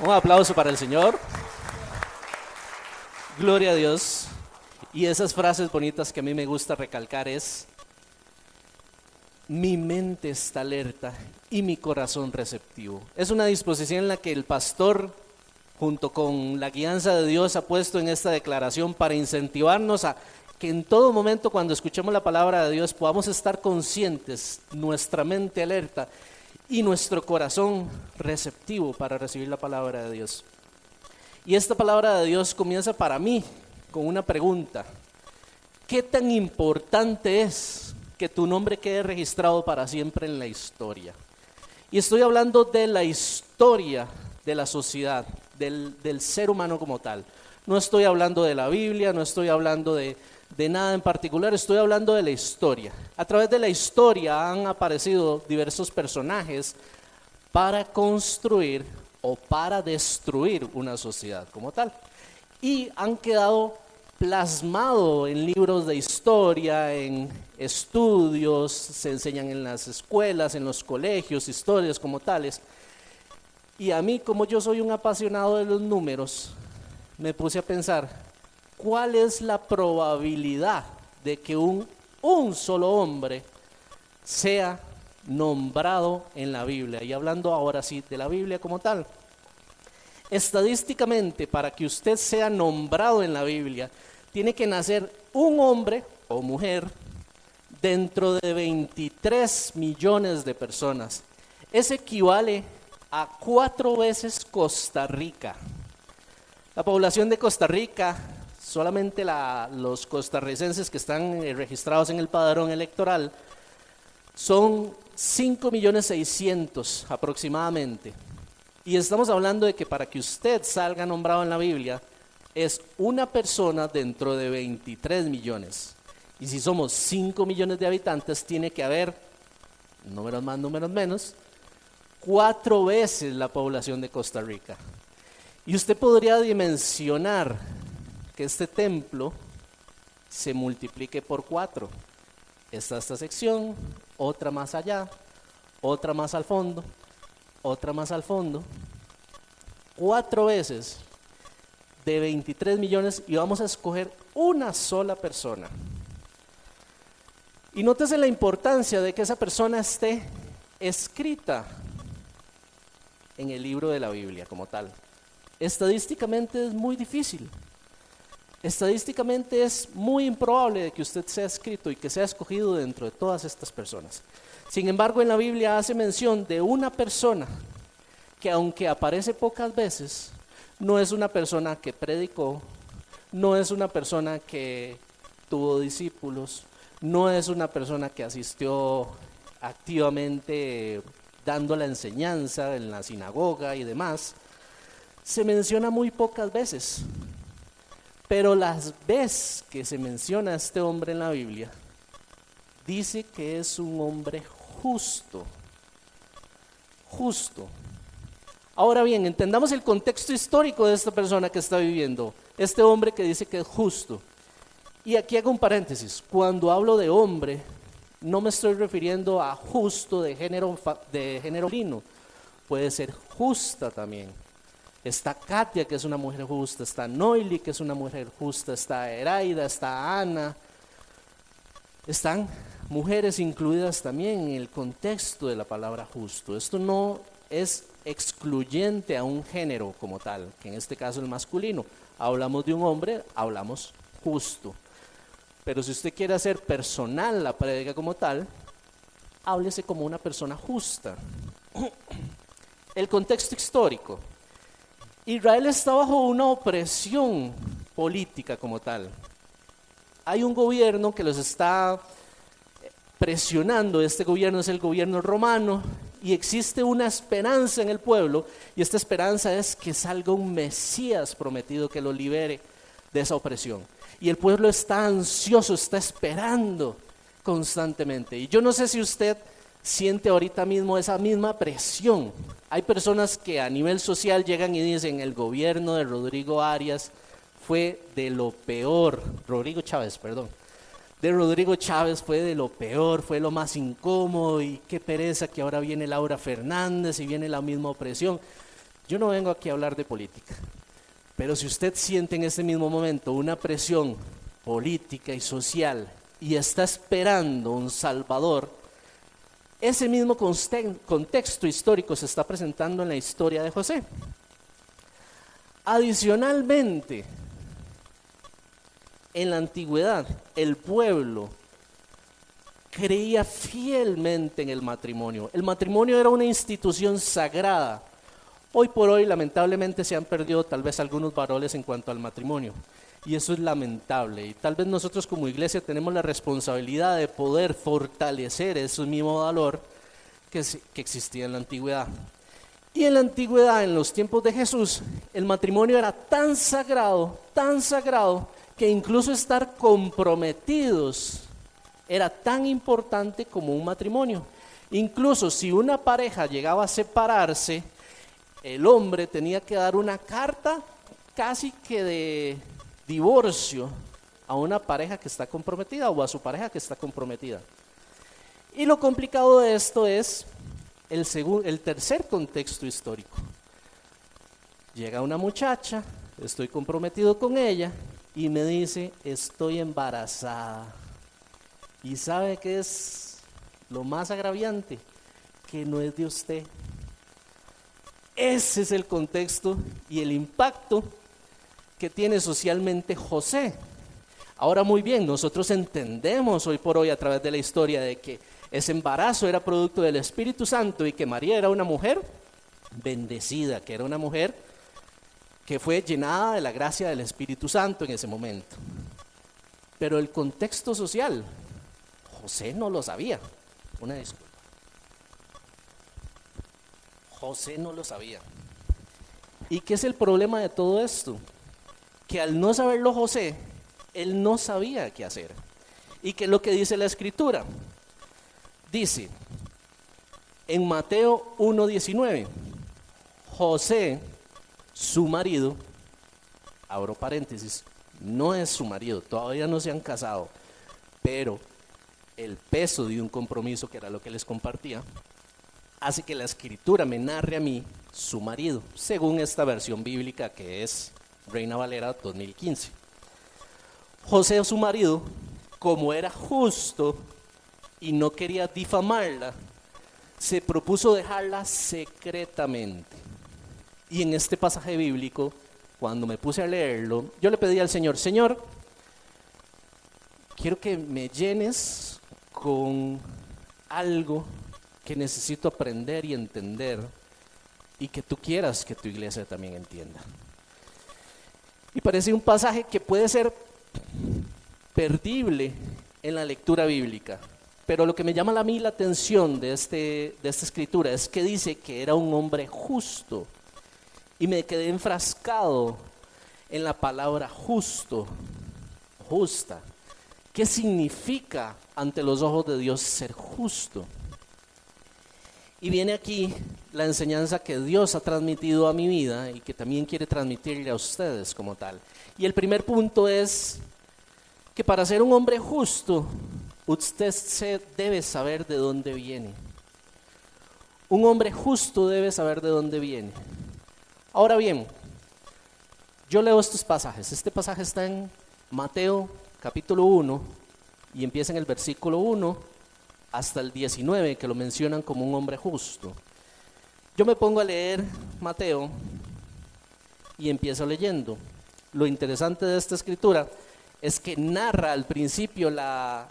Un aplauso para el Señor. Gloria a Dios. Y esas frases bonitas que a mí me gusta recalcar es: mi mente está alerta y mi corazón receptivo. Es una disposición en la que el pastor, junto con la guianza de Dios, ha puesto en esta declaración para incentivarnos a que en todo momento, cuando escuchemos la palabra de Dios, podamos estar conscientes, nuestra mente alerta y nuestro corazón receptivo para recibir la palabra de Dios. Y esta palabra de Dios comienza para mí con una pregunta: ¿qué tan importante es que tu nombre quede registrado para siempre en la historia? Y estoy hablando de la historia de la sociedad, del ser humano como tal. No estoy hablando de la Biblia, no estoy hablando de nada en particular, estoy hablando de la historia. A través de la historia han aparecido diversos personajes para construir o para destruir una sociedad como tal. Y han quedado plasmado en libros de historia, en estudios, se enseñan en las escuelas, en los colegios, historias como tales. Y a mí, como yo soy un apasionado de los números, me puse a pensar, ¿cuál es la probabilidad de que un solo hombre sea nombrado en la Biblia? Y hablando ahora sí de la Biblia como tal. Estadísticamente, para que usted sea nombrado en la Biblia, tiene que nacer un hombre o mujer dentro de 23 millones de personas. Eso equivale a 4 veces Costa Rica. La población de Costa Rica, solamente los costarricenses que están registrados en el padrón electoral, son 5.600.000 aproximadamente. Y estamos hablando de que para que usted salga nombrado en la Biblia, es una persona dentro de 23 millones. Y si somos 5 millones de habitantes, tiene que haber, números más, números menos, 4 veces la población de Costa Rica. Y usted podría dimensionar que este templo se multiplique por 4. Esta sección, otra más allá, otra más al fondo, otra más al fondo. 4 veces de 23 millones y vamos a escoger una sola persona. Y nótese la importancia de que esa persona esté escrita en el libro de la Biblia como tal. Estadísticamente es muy difícil. Estadísticamente es muy improbable de que usted sea escrito y que sea escogido dentro de todas estas personas. Sin embargo, en la Biblia hace mención de una persona que, aunque aparece pocas veces, no es una persona que predicó, no es una persona que tuvo discípulos, no es una persona que asistió activamente dando la enseñanza en la sinagoga y demás. Se menciona muy pocas veces, pero las veces que se menciona a este hombre en la Biblia, dice que es un hombre justo. Justo. Ahora bien, entendamos el contexto histórico de esta persona que está viviendo, este hombre que dice que es justo. Y aquí hago un paréntesis: cuando hablo de hombre, no me estoy refiriendo a justo de género masculino, puede ser justa también. Está Katia, que es una mujer justa, está Noili, que es una mujer justa, está Eraida, está Ana. Están mujeres incluidas también en el contexto de la palabra justo. Esto no es excluyente a un género como tal, que en este caso el masculino. Hablamos de un hombre, hablamos justo. Pero si usted quiere hacer personal la prédica como tal, háblese como una persona justa. El contexto histórico. Israel está bajo una opresión política como tal. Hay un gobierno que los está presionando. Este gobierno es el gobierno romano y existe una esperanza en el pueblo, y esta esperanza es que salga un Mesías prometido que lo libere de esa opresión. Y el pueblo está ansioso, está esperando constantemente. Y yo no sé si usted siente ahorita mismo esa misma presión. Hay personas que a nivel social llegan y dicen: el gobierno de Rodrigo Arias fue de lo peor. Rodrigo Chávez fue de lo peor, fue lo más incómodo, y qué pereza que ahora viene Laura Fernández y viene la misma opresión. Yo no vengo aquí a hablar de política, pero si usted siente en este mismo momento una presión política y social y está esperando un salvador, ese mismo contexto histórico se está presentando en la historia de José. Adicionalmente, en la antigüedad, el pueblo creía fielmente en el matrimonio. El matrimonio era una institución sagrada. Hoy por hoy, lamentablemente, se han perdido tal vez algunos valores en cuanto al matrimonio. Y eso es lamentable. Y tal vez nosotros como iglesia tenemos la responsabilidad de poder fortalecer ese mismo valor que existía en la antigüedad. Y en la antigüedad, en los tiempos de Jesús, el matrimonio era tan sagrado, que incluso estar comprometidos era tan importante como un matrimonio. Incluso si una pareja llegaba a separarse, el hombre tenía que dar una carta casi que de divorcio a una pareja que está comprometida o a su pareja que está comprometida. Y lo complicado de esto es el tercer contexto histórico. Llega una muchacha, estoy comprometido con ella y me dice, estoy embarazada. ¿Y sabe qué es lo más agraviante? Que no es de usted. Ese es el contexto y el impacto que tiene socialmente José. Ahora muy bien, nosotros entendemos hoy por hoy a través de la historia de que ese embarazo era producto del Espíritu Santo y que María era una mujer bendecida, que era una mujer que fue llenada de la gracia del Espíritu Santo en ese momento. Pero el contexto social, José no lo sabía. Una disculpa. José no lo sabía. ¿Y qué es el problema de todo esto? Que al no saberlo José, él no sabía qué hacer. ¿Y qué es lo que dice la Escritura? Dice en Mateo 1:19, José, su marido, abro paréntesis, no es su marido, todavía no se han casado, pero el peso de un compromiso, que era lo que les compartía, hace que la Escritura me narre a mí su marido, según esta versión bíblica que es Reina Valera 2015. José, su marido, como era justo y no quería difamarla, se propuso dejarla secretamente. Y en este pasaje bíblico, cuando me puse a leerlo, yo le pedí al Señor, Señor, quiero que me llenes con algo que necesito aprender y entender y que tú quieras que tu iglesia también entienda. Y parece un pasaje que puede ser perdible en la lectura bíblica, pero lo que me llama a mí la atención de esta escritura es que dice que era un hombre justo, y me quedé enfrascado en la palabra justo, justa. ¿Qué significa ante los ojos de Dios ser justo? Y viene aquí la enseñanza que Dios ha transmitido a mi vida y que también quiere transmitirle a ustedes como tal. Y el primer punto es que para ser un hombre justo, usted debe saber de dónde viene. Un hombre justo debe saber de dónde viene. Ahora bien, yo leo estos pasajes. Este pasaje está en Mateo capítulo 1 y empieza en el versículo 1 hasta el 19, que lo mencionan como un hombre justo. Yo me pongo a leer Mateo y empiezo leyendo. Lo interesante de esta escritura es que narra al principio las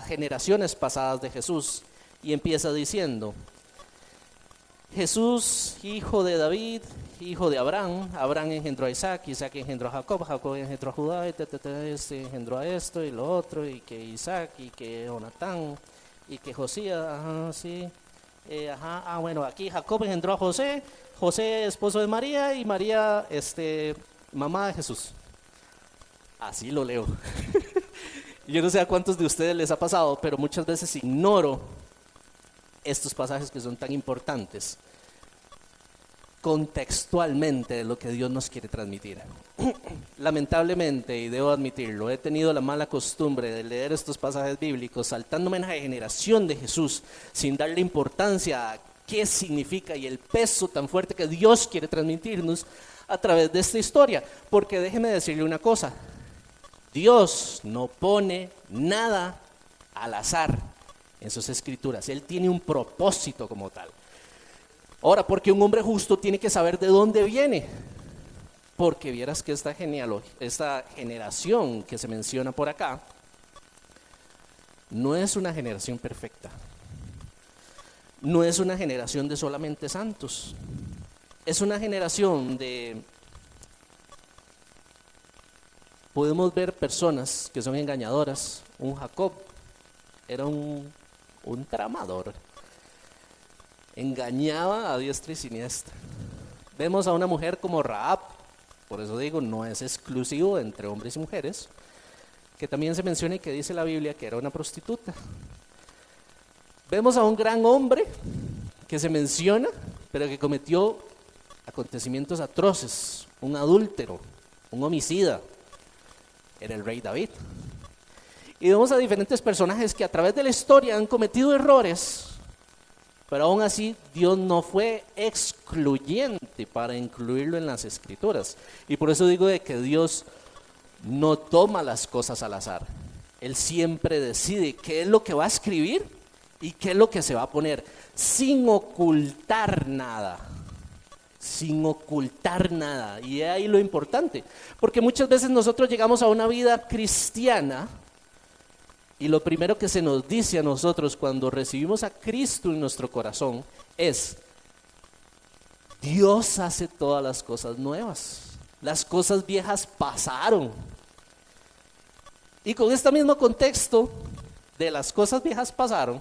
generaciones pasadas de Jesús y empieza diciendo: Jesús, hijo de David, hijo de Abraham, Abraham engendró a Isaac, Isaac engendró a Jacob, Jacob engendró a Judá, este engendró a esto y lo otro, y que Isaac, y que Jonatán, y que Josías, bueno, aquí Jacob engendró a José, José esposo de María, y María, mamá de Jesús. Así lo leo. Yo no sé a cuántos de ustedes les ha pasado, pero muchas veces ignoro estos pasajes que son tan importantes contextualmente de lo que Dios nos quiere transmitir. Lamentablemente, y debo admitirlo, he tenido la mala costumbre de leer estos pasajes bíblicos saltándome en la generación de Jesús sin darle importancia a qué significa y el peso tan fuerte que Dios quiere transmitirnos a través de esta historia. Porque déjeme decirle una cosa, Dios no pone nada al azar en sus escrituras, Él tiene un propósito como tal. Ahora, porque un hombre justo tiene que saber de dónde viene, porque vieras que esta generación que se menciona por acá, no es una generación perfecta, no es una generación de solamente santos, es una generación de, podemos ver personas que son engañadoras. Un Jacob era un tramador, engañaba a diestra y siniestra. Vemos a una mujer como Rahab, por eso digo, no es exclusivo entre hombres y mujeres, que también se menciona y que dice la Biblia que era una prostituta. Vemos a un gran hombre que se menciona, pero que cometió acontecimientos atroces, un adúltero, un homicida, era el rey David. Y vemos a diferentes personajes que a través de la historia han cometido errores, pero aún así Dios no fue excluyente para incluirlo en las escrituras. Y por eso digo de que Dios no toma las cosas al azar. Él siempre decide qué es lo que va a escribir y qué es lo que se va a poner, sin ocultar nada. Sin ocultar nada. Y ahí lo importante, porque muchas veces nosotros llegamos a una vida cristiana y lo primero que se nos dice a nosotros cuando recibimos a Cristo en nuestro corazón es: Dios hace todas las cosas nuevas, las cosas viejas pasaron. Y con este mismo contexto de las cosas viejas pasaron,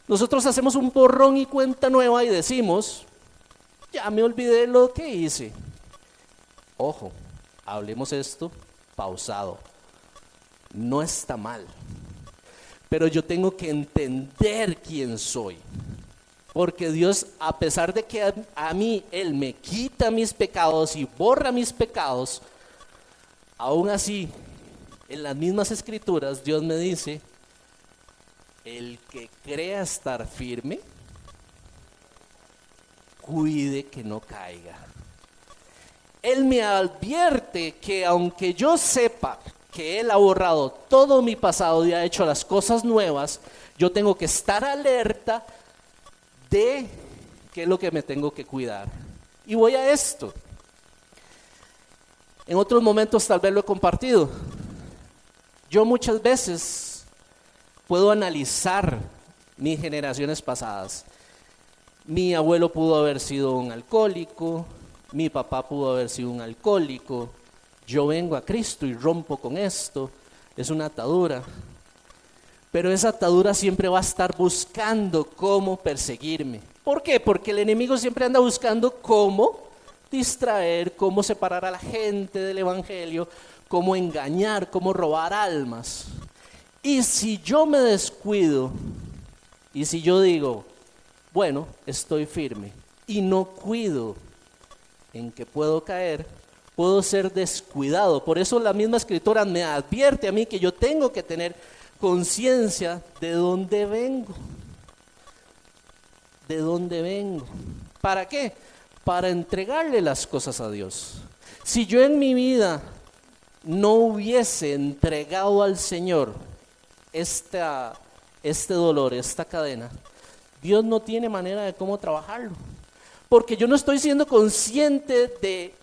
nosotros hacemos un borrón y cuenta nueva y decimos: ya me olvidé lo que hice. Ojo, hablemos esto pausado. No está mal, pero yo tengo que entender quién soy. Porque Dios, a pesar de que a mí Él me quita mis pecados y borra mis pecados, aún así, en las mismas escrituras, Dios me dice: el que crea estar firme, cuide que no caiga. Él me advierte que aunque yo sepa que Él ha borrado todo mi pasado y ha hecho las cosas nuevas, yo tengo que estar alerta de qué es lo que me tengo que cuidar. Y voy a esto. En otros momentos tal vez lo he compartido. Yo muchas veces puedo analizar mis generaciones pasadas. Mi abuelo pudo haber sido un alcohólico, mi papá pudo haber sido un alcohólico, yo vengo a Cristo y rompo con esto, es una atadura. Pero esa atadura siempre va a estar buscando cómo perseguirme. ¿Por qué? Porque el enemigo siempre anda buscando cómo distraer, cómo separar a la gente del evangelio, cómo engañar, cómo robar almas. Y si yo me descuido, y si yo digo: bueno, estoy firme, y no cuido en que puedo caer, puedo ser descuidado. Por eso la misma escritura me advierte a mí que yo tengo que tener conciencia de dónde vengo. ¿De dónde vengo? ¿Para qué? Para entregarle las cosas a Dios. Si yo en mi vida no hubiese entregado al Señor este dolor, esta cadena, Dios no tiene manera de cómo trabajarlo. Porque yo no estoy siendo consciente de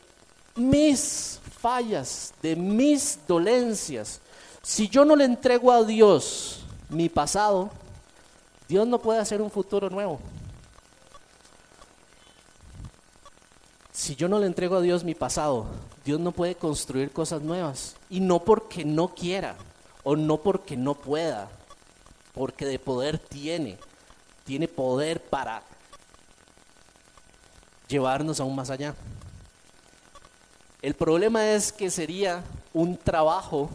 mis fallas, de mis dolencias. Si yo no le entrego a Dios mi pasado, Dios no puede hacer un futuro nuevo. Si yo no le entrego a Dios mi pasado, Dios no puede construir cosas nuevas. Y no porque no quiera, o no porque no pueda, porque de poder tiene poder para llevarnos aún más allá. El problema es que sería un trabajo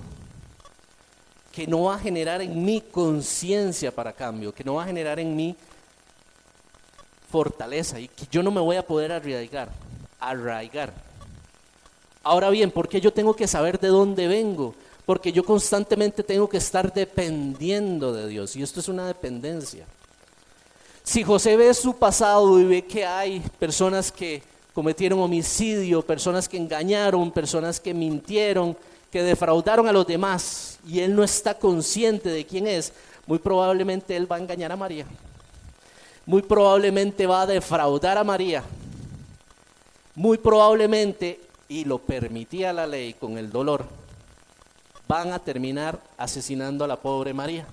que no va a generar en mí conciencia para cambio, que no va a generar en mí fortaleza y que yo no me voy a poder arraigar. Ahora bien, ¿por qué yo tengo que saber de dónde vengo? Porque yo constantemente tengo que estar dependiendo de Dios, y esto es una dependencia. Si José ve su pasado y ve que hay personas que cometieron homicidio, personas que engañaron, personas que mintieron, que defraudaron a los demás, y él no está consciente de quién es, muy probablemente él va a engañar a María. Muy probablemente va a defraudar a María. Muy probablemente, y lo permitía la ley con el dolor, van a terminar asesinando a la pobre María.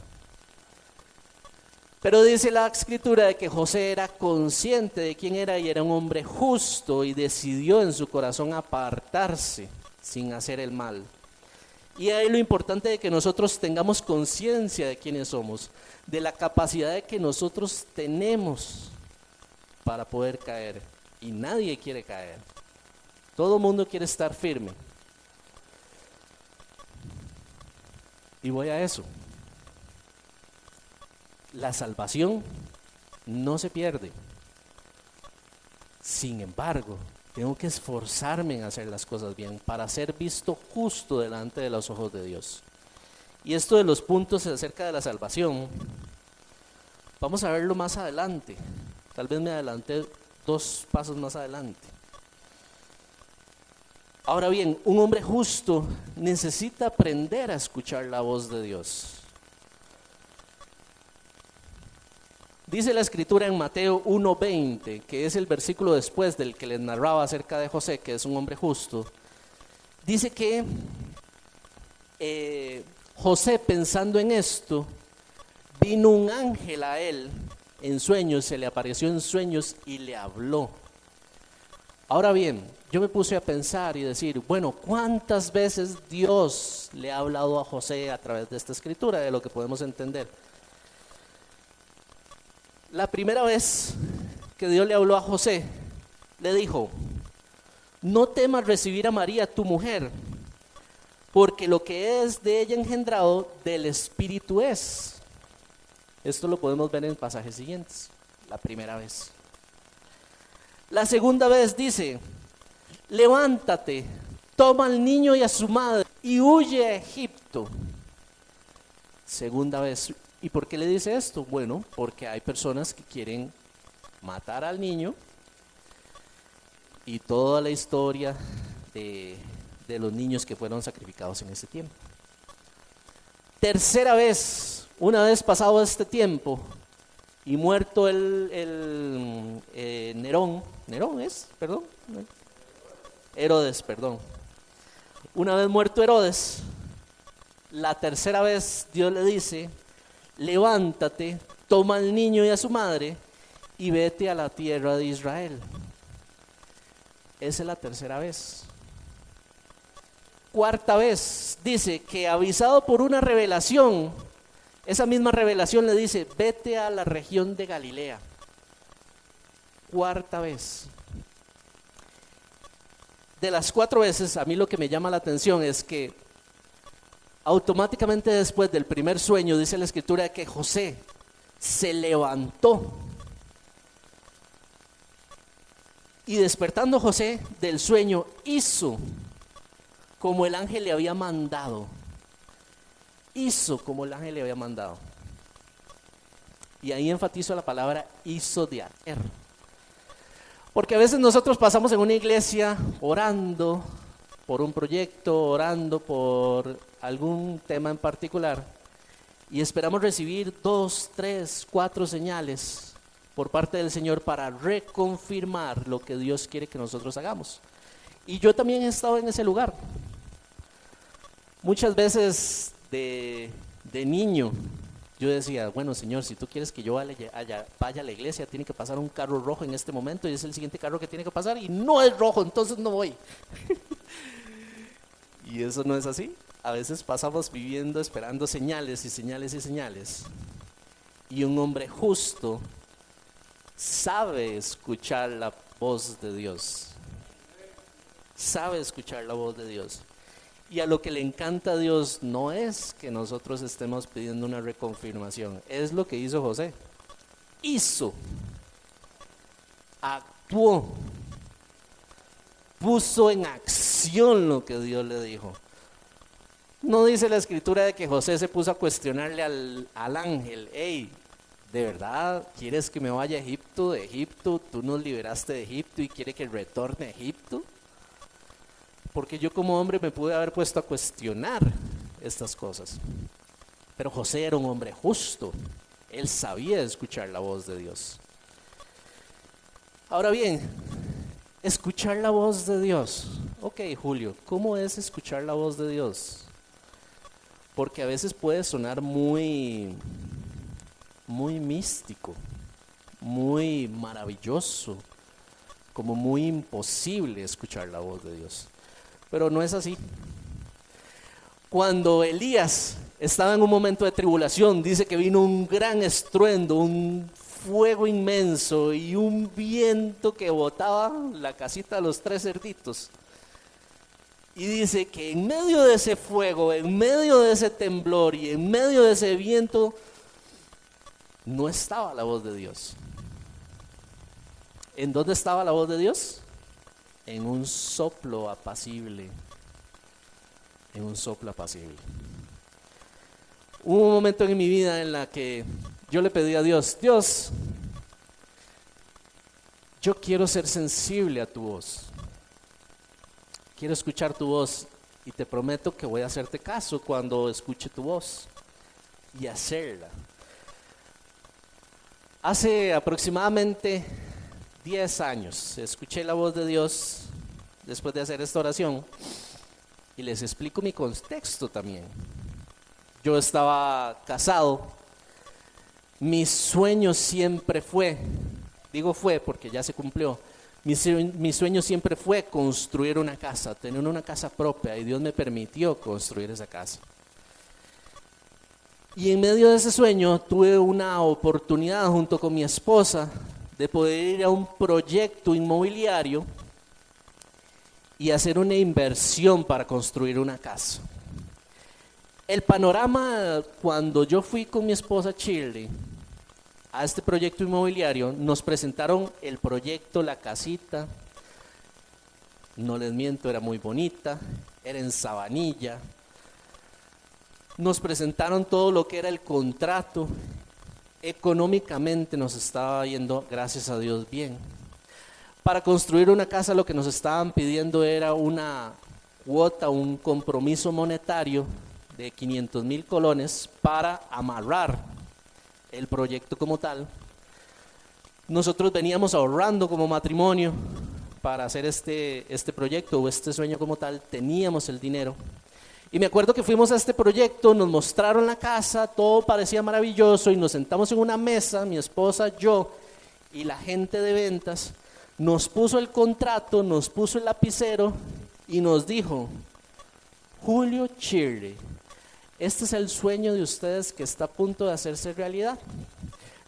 Pero dice la escritura de que José era consciente de quién era y era un hombre justo y decidió en su corazón apartarse sin hacer el mal. Y ahí lo importante de que nosotros tengamos conciencia de quiénes somos, de la capacidad de que nosotros tenemos para poder caer. Y nadie quiere caer. Todo el mundo quiere estar firme. Y voy a eso. La salvación no se pierde. Sin embargo, tengo que esforzarme en hacer las cosas bien para ser visto justo delante de los ojos de Dios. Y esto de los puntos acerca de la salvación, vamos a verlo más adelante. Tal vez me adelanté 2 pasos más adelante. Ahora bien, un hombre justo necesita aprender a escuchar la voz de Dios. Dice la escritura en Mateo 1:20, que es el versículo después del que les narraba acerca de José, que es un hombre justo. Dice que José, pensando en esto, vino un ángel a él en sueños, se le apareció en sueños y le habló. Ahora bien, yo me puse a pensar y decir, bueno, ¿cuántas veces Dios le ha hablado a José a través de esta escritura, de lo que podemos entender? La primera vez que Dios le habló a José, le dijo, no temas recibir a María, tu mujer, porque lo que es de ella engendrado del Espíritu es. Esto lo podemos ver en pasajes siguientes, la primera vez. La segunda vez dice, levántate, toma al niño y a su madre y huye a Egipto. Segunda vez. ¿Y por qué le dice esto? Bueno, porque hay personas que quieren matar al niño y toda la historia de los niños que fueron sacrificados en ese tiempo. Tercera vez, una vez pasado este tiempo y muerto Herodes. Una vez muerto Herodes, la tercera vez Dios le dice, levántate, toma al niño y a su madre y vete a la tierra de Israel. Esa es la tercera vez. Cuarta vez dice que avisado por una revelación, esa misma revelación le dice, vete a la región de Galilea. Cuarta vez. De las 4 veces, a mí lo que me llama la atención es que automáticamente después del primer sueño, dice la escritura que José se levantó. Y despertando José del sueño, hizo como el ángel le había mandado. Hizo como el ángel le había mandado. Y ahí enfatizo la palabra hizo de hacer. Porque a veces nosotros pasamos en una iglesia orando por un proyecto, orando por algún tema en particular y esperamos recibir 2, 3, 4 señales por parte del Señor para reconfirmar lo que Dios quiere que nosotros hagamos. Y yo también he estado en ese lugar. Muchas veces de niño yo decía, bueno Señor, si tú quieres que yo vaya a la iglesia, tiene que pasar un carro rojo en este momento y es el siguiente carro que tiene que pasar y no es rojo, entonces no voy. Y eso no es así. A veces pasamos viviendo esperando señales y señales y señales. Y un hombre justo sabe escuchar la voz de Dios. Sabe escuchar la voz de Dios. Y a lo que le encanta a Dios no es que nosotros estemos pidiendo una reconfirmación. Es lo que hizo José. Hizo. Actuó. Puso en acción lo que Dios le dijo. No dice la escritura de que José se puso a cuestionarle al ángel, hey, ¿de verdad quieres que me vaya a Egipto? De Egipto, tú nos liberaste de Egipto y quiere que retorne a Egipto. Porque yo como hombre me pude haber puesto a cuestionar estas cosas. Pero José era un hombre justo. Él sabía escuchar la voz de Dios. Ahora bien, escuchar la voz de Dios. Ok, Julio, ¿cómo es escuchar la voz de Dios? Porque a veces puede sonar muy místico, muy maravilloso, como muy imposible escuchar la voz de Dios. Pero no es así. Cuando Elías estaba en un momento de tribulación, dice que vino un gran estruendo, un fuego inmenso y un viento que botaba la casita de los 3 cerditos. Y dice que en medio de ese fuego, en medio de ese temblor y en medio de ese viento, no estaba la voz de Dios. ¿En dónde estaba la voz de Dios? En un soplo apacible. En un soplo apacible. Hubo un momento en mi vida en la que yo le pedí a Dios, Dios, yo quiero ser sensible a tu voz. Quiero escuchar tu voz y te prometo que voy a hacerte caso cuando escuche tu voz y hacerla. Hace aproximadamente 10 años escuché la voz de Dios después de hacer esta oración y les explico mi contexto también. Yo estaba casado, mi sueño siempre fue, digo fue porque ya se cumplió, mi sueño siempre fue construir una casa, tener una casa propia y Dios me permitió construir esa casa. Y en medio de ese sueño tuve una oportunidad junto con mi esposa de poder ir a un proyecto inmobiliario y hacer una inversión para construir una casa. El panorama cuando yo fui con mi esposa Shirley a este proyecto inmobiliario, nos presentaron el proyecto, la casita, no les miento, era muy bonita, era en Sabanilla. Nos presentaron todo lo que era el contrato, económicamente nos estaba yendo, gracias a Dios, bien. Para construir una casa lo que nos estaban pidiendo era una cuota, un compromiso monetario de 500,000 colones para amarrar el proyecto como tal. Nosotros veníamos ahorrando como matrimonio para hacer este proyecto o este sueño como tal, teníamos el dinero. Y me acuerdo que fuimos a este proyecto, nos mostraron la casa, todo parecía maravilloso y nos sentamos en una mesa, mi esposa, yo y la gente de ventas, nos puso el contrato, nos puso el lapicero y nos dijo, Julio Shirley, este es el sueño de ustedes que está a punto de hacerse realidad.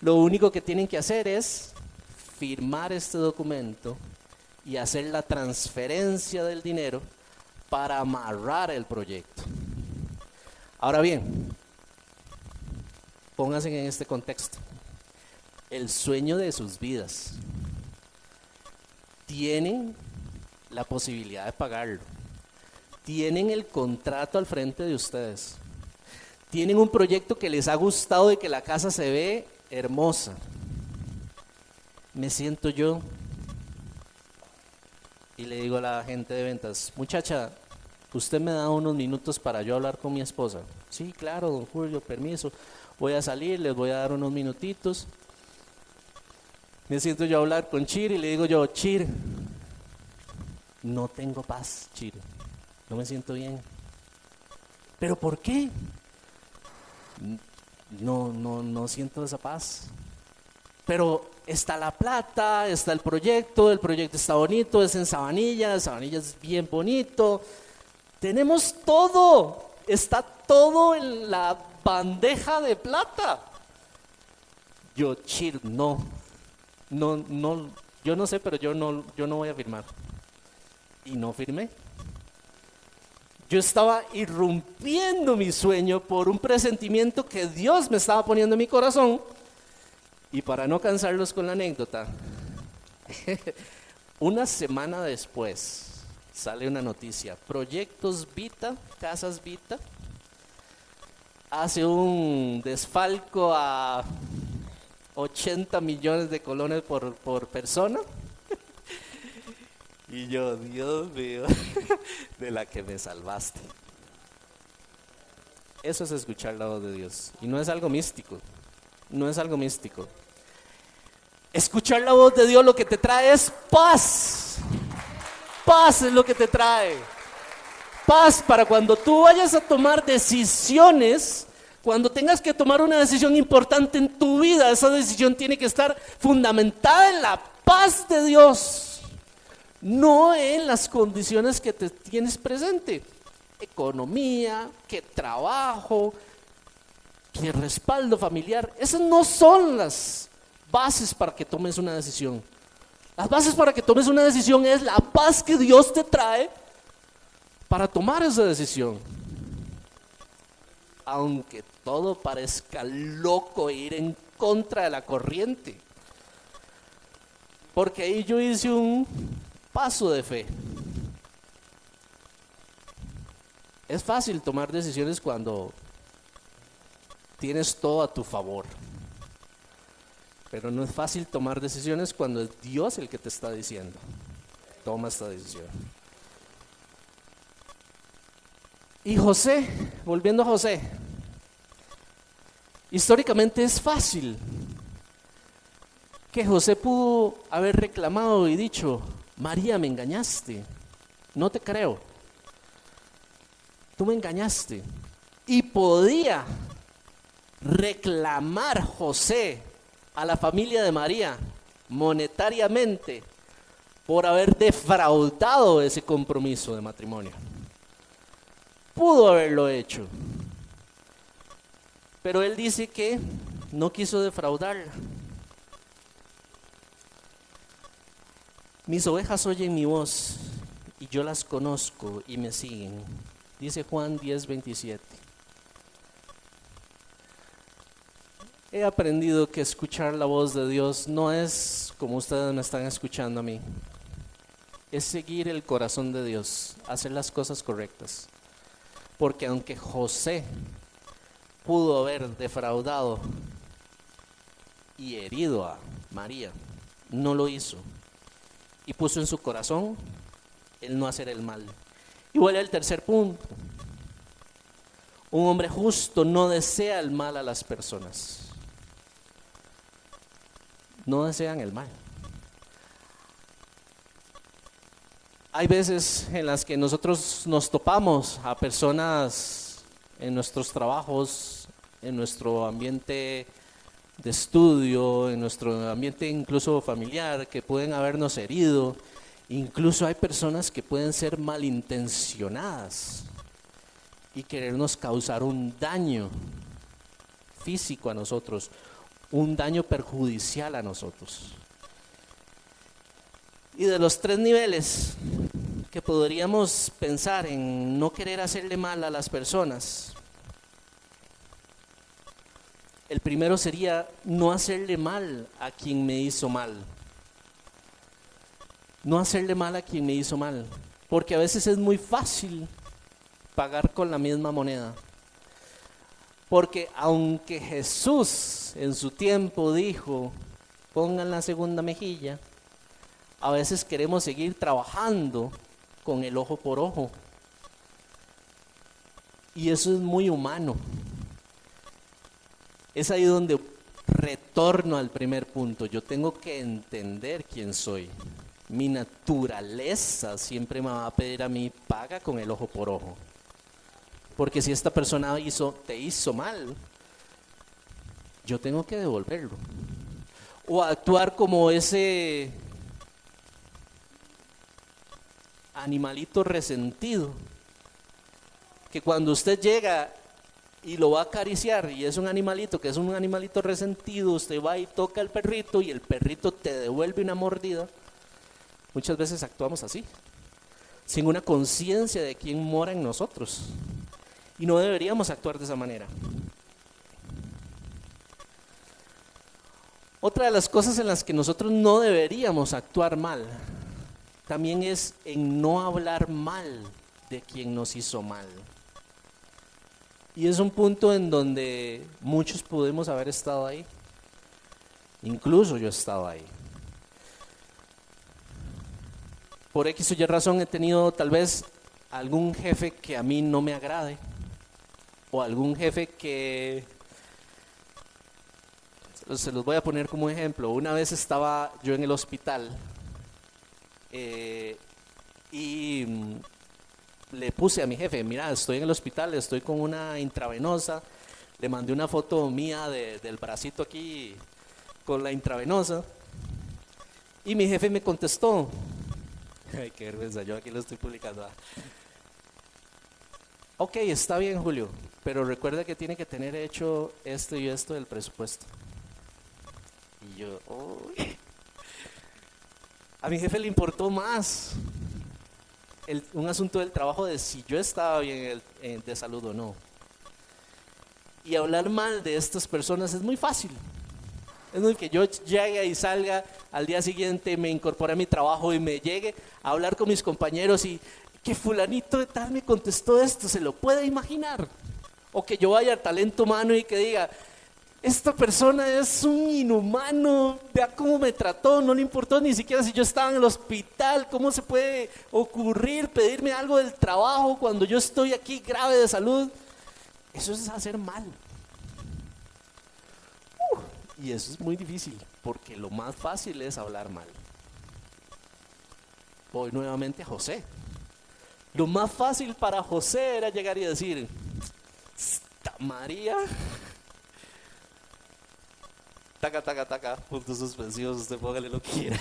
Lo único que tienen que hacer es firmar este documento y hacer la transferencia del dinero para amarrar el proyecto. Ahora bien, pónganse en este contexto. El sueño de sus vidas. Tienen la posibilidad de pagarlo. Tienen el contrato al frente de ustedes. Tienen un proyecto que les ha gustado y que la casa se ve hermosa. Me siento yo y le digo a la gente de ventas, muchacha, ¿usted me da unos minutos para yo hablar con mi esposa? Sí, claro, don Julio, permiso. Voy a salir, les voy a dar unos minutitos. Me siento yo a hablar con Chir y le digo yo, Chir, no tengo paz, Chir. No me siento bien. ¿Pero por qué? No siento esa paz. Pero está la plata, está el proyecto está bonito, es en Sabanilla es bien bonito. Tenemos todo, está todo en la bandeja de plata. Yo, Chir, no, yo no sé, pero yo no voy a firmar. Y no firmé. Yo estaba irrumpiendo mi sueño por un presentimiento que Dios me estaba poniendo en mi corazón. Y para no cansarlos con la anécdota, una semana después sale una noticia. Proyectos Vita, Casas Vita, hace un desfalco a 80 millones de colones por persona. Y yo, Dios mío, de la que me salvaste. Eso es escuchar la voz de Dios. Y no es algo místico. No es algo místico. Escuchar la voz de Dios lo que te trae es paz. Paz es lo que te trae. Paz para cuando tú vayas a tomar decisiones, cuando tengas que tomar una decisión importante en tu vida, esa decisión tiene que estar fundamentada en la paz de Dios, no en las condiciones que te tienes presente. Economía, que trabajo, que respaldo familiar. Esas no son las bases para que tomes una decisión. Las bases para que tomes una decisión es la paz que Dios te trae para tomar esa decisión. Aunque todo parezca loco e ir en contra de la corriente. Porque ahí yo hice un paso de fe. Es fácil tomar decisiones cuando tienes todo a tu favor. Pero no es fácil tomar decisiones cuando es Dios el que te está diciendo: toma esta decisión. Y José, volviendo a José, históricamente es fácil que José pudo haber reclamado y dicho: María, me engañaste, no te creo, tú me engañaste. Y podía reclamar José a la familia de María monetariamente por haber defraudado ese compromiso de matrimonio. Pudo haberlo hecho, pero él dice que no quiso defraudarla. Mis ovejas oyen mi voz y yo las conozco y me siguen, dice Juan 10:27. He aprendido que escuchar la voz de Dios no es como ustedes me están escuchando a mí. Es seguir el corazón de Dios, hacer las cosas correctas. Porque aunque José pudo haber defraudado y herido a María, no lo hizo. Y puso en su corazón el no hacer el mal. Y vuelve al tercer punto. Un hombre justo no desea el mal a las personas. No desean el mal. Hay veces en las que nosotros nos topamos a personas en nuestros trabajos, en nuestro ambiente de estudio, en nuestro ambiente incluso familiar, que pueden habernos herido. Incluso hay personas que pueden ser malintencionadas y querernos causar un daño físico a nosotros, un daño perjudicial a nosotros. Y de los 3 niveles que podríamos pensar en no querer hacerle mal a las personas, el primero sería no hacerle mal a quien me hizo mal. No hacerle mal a quien me hizo mal, porque a veces es muy fácil pagar con la misma moneda. Porque aunque Jesús en su tiempo dijo: pongan la segunda mejilla, a veces queremos seguir trabajando con el ojo por ojo. Y eso es muy humano. Es ahí donde retorno al primer punto. Yo tengo que entender quién soy. Mi naturaleza siempre me va a pedir a mí: paga con el ojo por ojo. Porque si esta persona te hizo mal, yo tengo que devolverlo. O actuar como ese animalito resentido, que cuando usted llega y lo va a acariciar y es un animalito que es un animalito resentido, usted va y toca al perrito y el perrito te devuelve una mordida. Muchas veces actuamos así, sin una conciencia de quién mora en nosotros, y no deberíamos actuar de esa manera. Otra de las cosas en las que nosotros no deberíamos actuar mal también es en no hablar mal de quien nos hizo mal. Y es un punto en donde muchos podemos haber estado ahí. Incluso yo estaba ahí. Por X o Y razón he tenido tal vez algún jefe que a mí no me agrade, o algún jefe que, se los voy a poner como ejemplo. Una vez estaba yo en el hospital y le puse a mi jefe: mira, estoy en el hospital, estoy con una intravenosa. Le mandé una foto mía del bracito aquí con la intravenosa, y mi jefe me contestó. Ay, qué vergüenza, yo aquí lo estoy publicando. Ok, está bien, Julio, pero recuerda que tiene que tener hecho esto y esto del presupuesto. Y yo, uy. A mi jefe le importó más un asunto del trabajo, de si yo estaba bien de salud o no. Y hablar mal de estas personas es muy fácil. Es muy que yo llegue y salga al día siguiente, me incorpore a mi trabajo y me llegue a hablar con mis compañeros y que fulanito de tal me contestó esto, ¿se lo puede imaginar? O que yo vaya al talento humano y que diga: esta persona es un inhumano, vea cómo me trató, no le importó ni siquiera si yo estaba en el hospital. ¿Cómo se puede ocurrir pedirme algo del trabajo cuando yo estoy aquí grave de salud? Eso es hacer mal. Y eso es muy difícil, porque lo más fácil es hablar mal. Voy nuevamente a José. Lo más fácil para José era llegar y decir: esta María, taca, taca, taca, puntos suspensivos, usted póngale lo que quiera.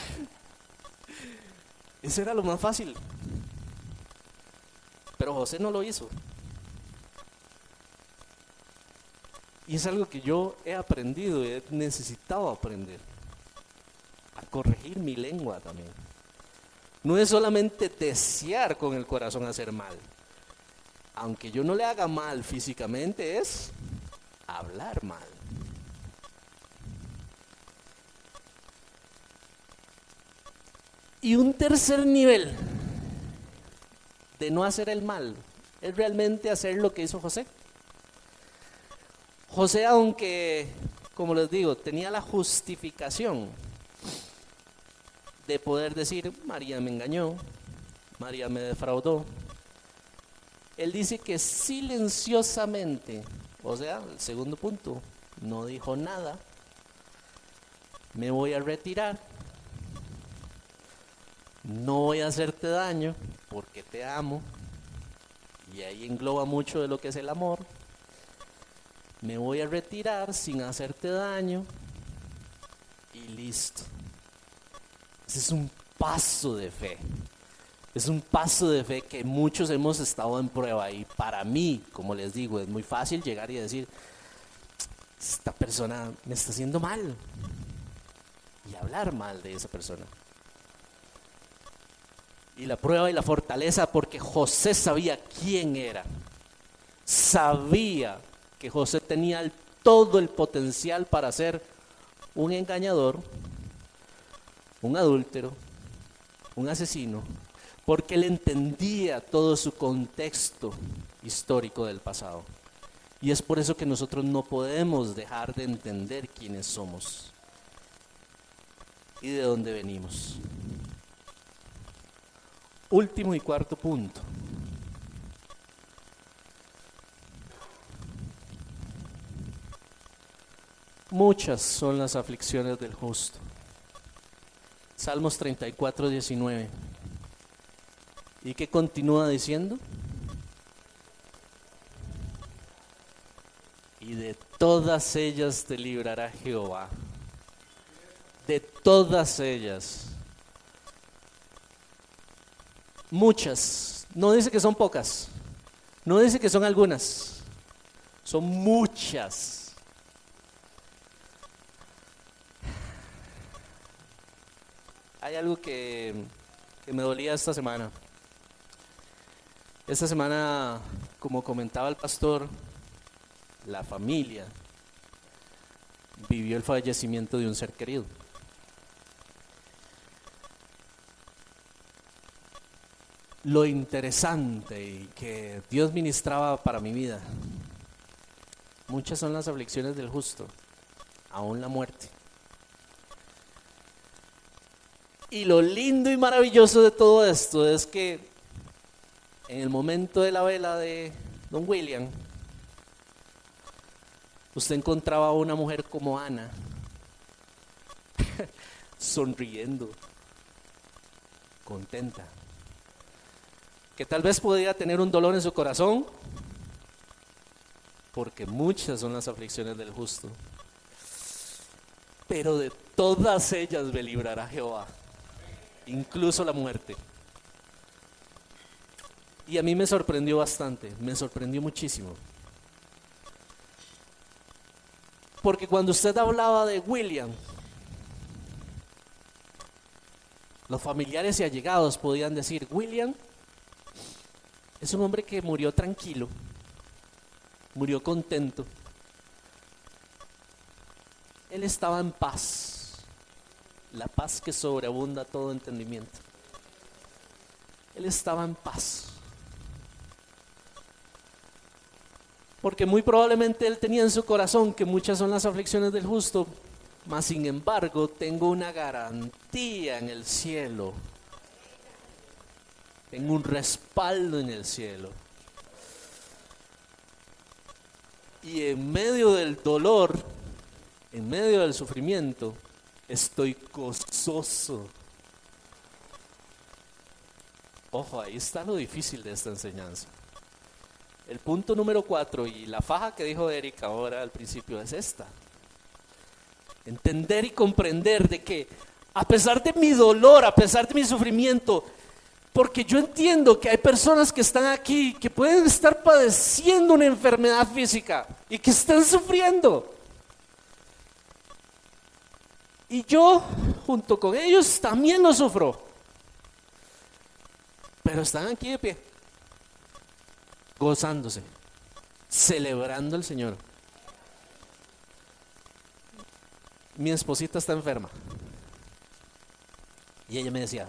Eso era lo más fácil. Pero José no lo hizo. Y es algo que yo he aprendido, he necesitado aprender. A corregir mi lengua también. No es solamente desear con el corazón hacer mal. Aunque yo no le haga mal físicamente, es hablar mal. Y un tercer nivel de no hacer el mal es realmente hacer lo que hizo José. José, aunque, como les digo, tenía la justificación de poder decir: María me engañó, María me defraudó, él dice que silenciosamente, o sea, el segundo punto, no dijo nada. Me voy a retirar, no voy a hacerte daño porque te amo, y ahí engloba mucho de lo que es el amor. Me voy a retirar sin hacerte daño y listo. Ese es un paso de fe. Es un paso de fe que muchos hemos estado en prueba, y para mí, como les digo, es muy fácil llegar y decir: esta persona me está haciendo mal, y hablar mal de esa persona. Y la prueba y la fortaleza, porque José sabía quién era. Sabía que José tenía todo el potencial para ser un engañador, un adúltero, un asesino, porque él entendía todo su contexto histórico del pasado. Y es por eso que nosotros no podemos dejar de entender quiénes somos y de dónde venimos. Último y cuarto punto. Muchas son las aflicciones del justo. Salmos 34, 19. ¿Y qué continúa diciendo? Y de todas ellas te librará Jehová. De todas ellas. Muchas. No dice que son pocas. No dice que son algunas. Son muchas. Hay algo que me dolía esta semana. Esta semana, como comentaba el pastor, la familia vivió el fallecimiento de un ser querido. Lo interesante y que Dios ministraba para mi vida: muchas son las aflicciones del justo, aún la muerte. Y lo lindo y maravilloso de todo esto es que en el momento de la vela de Don William, usted encontraba a una mujer como Ana, sonriendo, contenta, que tal vez podía tener un dolor en su corazón, porque muchas son las aflicciones del justo, pero de todas ellas me librará Jehová, incluso la muerte. Y a mí me sorprendió bastante, me sorprendió muchísimo. Porque cuando usted hablaba de William, los familiares y allegados podían decir, William es un hombre que murió tranquilo, murió contento. Él estaba en paz, la paz que sobreabunda todo entendimiento. Él estaba en paz. Porque muy probablemente él tenía en su corazón que muchas son las aflicciones del justo, mas sin embargo tengo una garantía en el cielo. Tengo un respaldo en el cielo. Y en medio del dolor, en medio del sufrimiento, estoy gozoso. Ojo, ahí está lo difícil de esta enseñanza. El punto número 4 y la faja que dijo Eric ahora al principio es esta. Entender y comprender de que a pesar de mi dolor, a pesar de mi sufrimiento, porque yo entiendo que hay personas que están aquí que pueden estar padeciendo una enfermedad física y que están sufriendo. Y yo, junto con ellos, también lo sufro. Pero están aquí de pie, gozándose, celebrando al Señor. Mi esposita está enferma. Y ella me decía,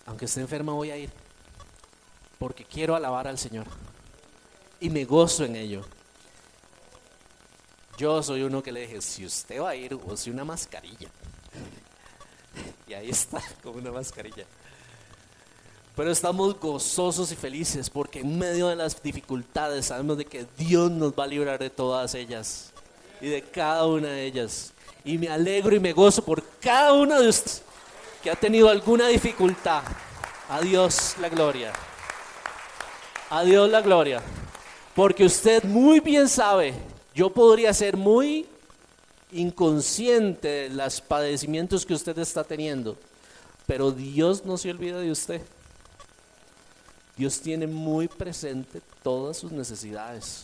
aunque esté enferma voy a ir, porque quiero alabar al Señor. Y me gozo en ello. Yo soy uno que le dije, si usted va a ir, use una mascarilla. Y ahí está, con una mascarilla. Pero estamos gozosos y felices porque en medio de las dificultades sabemos de que Dios nos va a librar de todas ellas y de cada una de ellas. Y me alegro y me gozo por cada uno de ustedes que ha tenido alguna dificultad. A Dios la gloria. A Dios la gloria. Porque usted muy bien sabe, yo podría ser muy inconsciente de los padecimientos que usted está teniendo, pero Dios no se olvida de usted. Dios tiene muy presente todas sus necesidades.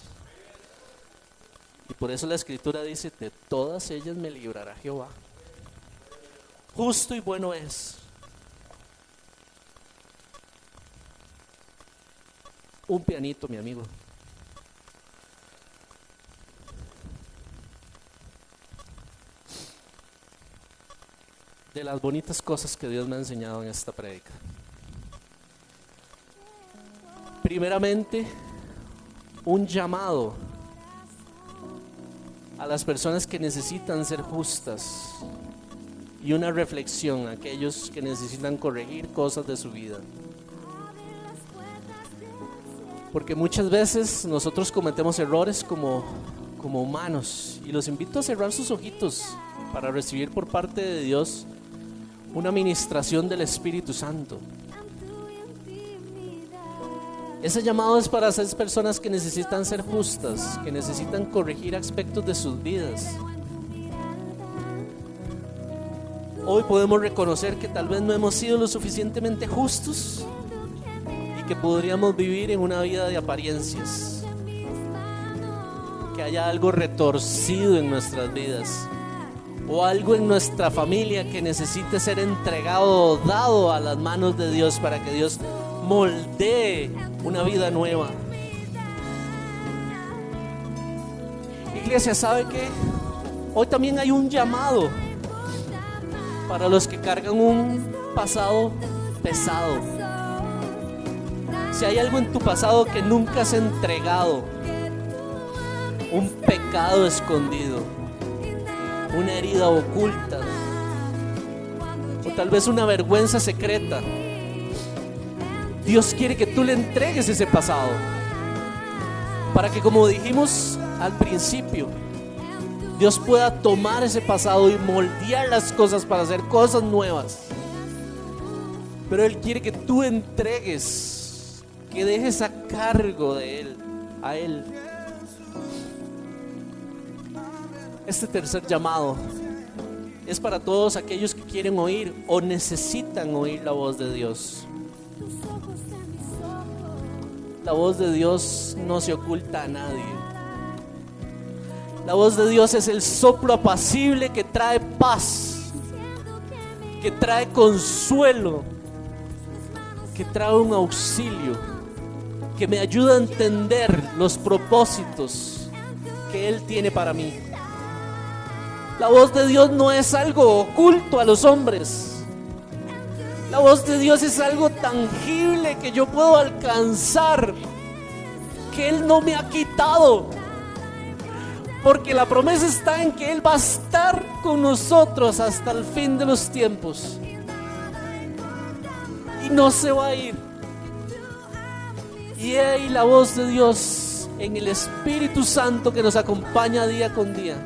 Y por eso la Escritura dice, de todas ellas me librará Jehová. Justo y bueno es. Un pianito, mi amigo. De las bonitas cosas que Dios me ha enseñado en esta prédica. Primeramente, un llamado a las personas que necesitan ser justas y una reflexión a aquellos que necesitan corregir cosas de su vida. Porque muchas veces nosotros cometemos errores como humanos, y los invito a cerrar sus ojitos para recibir por parte de Dios una ministración del Espíritu Santo. Ese llamado es para esas personas que necesitan ser justas, que necesitan corregir aspectos de sus vidas. Hoy podemos reconocer que tal vez no hemos sido lo suficientemente justos y que podríamos vivir en una vida de apariencias, que haya algo retorcido en nuestras vidas o algo en nuestra familia que necesite ser entregado o dado a las manos de Dios para que Dios moldee una vida nueva. Iglesia, ¿sabe qué? Hoy también hay un llamado para los que cargan un pasado pesado. Si hay algo en tu pasado que nunca has entregado, un pecado escondido, una herida oculta, o tal vez una vergüenza secreta. Dios quiere que tú le entregues ese pasado para que, como dijimos al principio, Dios pueda tomar ese pasado y moldear las cosas para hacer cosas nuevas. Pero Él quiere que tú entregues, que dejes a cargo de Él, a Él. Este tercer llamado es para todos aquellos que quieren oír o necesitan oír la voz de Dios. La voz de Dios no se oculta a nadie. La voz de Dios es el soplo apacible que trae paz, que trae consuelo, que trae un auxilio, que me ayuda a entender los propósitos que Él tiene para mí. La voz de Dios no es algo oculto a los hombres. La voz de Dios es algo tangible que yo puedo alcanzar, que Él no me ha quitado. Porque la promesa está en que Él va a estar con nosotros hasta el fin de los tiempos. Y no se va a ir. Y ahí la voz de Dios en el Espíritu Santo que nos acompaña día con día.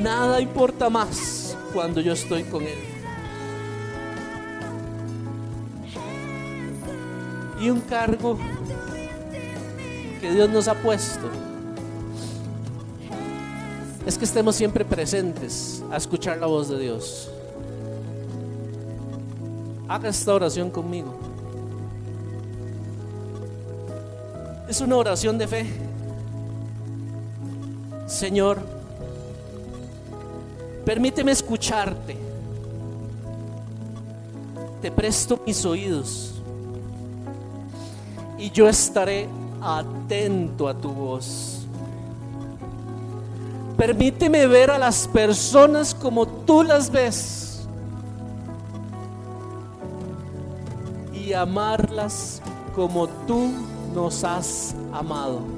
Nada importa más cuando yo estoy con Él. Y un cargo que Dios nos ha puesto es que estemos siempre presentes a escuchar la voz de Dios. Haga esta oración conmigo. Es una oración de fe. Señor, permíteme escucharte. Te presto mis oídos y yo estaré atento a tu voz. Permíteme ver a las personas como tú las ves y amarlas como tú nos has amado.